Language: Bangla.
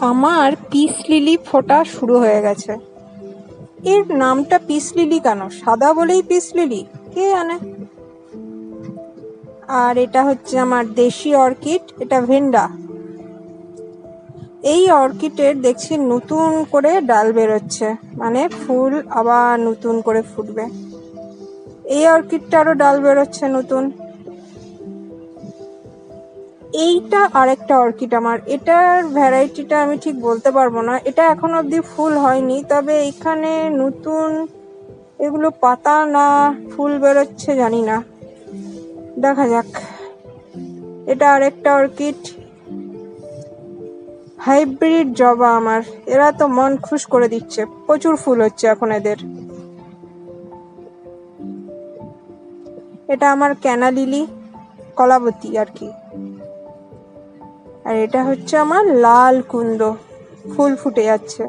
আমার পিস লিলি ফোটা শুরু হয়ে গেছে। এর নামটা পিস লিলি কেন? সাদা বলেই পিস লিলি, কে জানে। আর এটা হচ্ছে আমার দেশি অর্কিড, এটা ভেন্ডা। এই অর্কিডের দেখছি নতুন করে ডাল বেরোচ্ছে, মানে ফুল আবার নতুন করে ফুটবে। এই অর্কিডটারও ডাল বেরোচ্ছে নতুন। এইটা আরেকটা অর্কিড আমার, এটার ভ্যারাইটিটা আমি ঠিক বলতে পারবো না, এটা এখন অবধি ফুল হয়নি, তবে এখানে নতুন এগুলো পাতা না ফুল বেরোচ্ছে জানি না, দেখা যাক। এটা আরেকটা অর্কিড, হাইব্রিড জবা আমার, এরা তো মন খুশ করে দিচ্ছে, প্রচুর ফুল হচ্ছে এখন এদের। এটা আমার ক্যানা লিলি, কলাবতী আর কি। আর এটা হচ্ছে আমার লাল কুন্দ, ফুল ফুটে যাচ্ছে।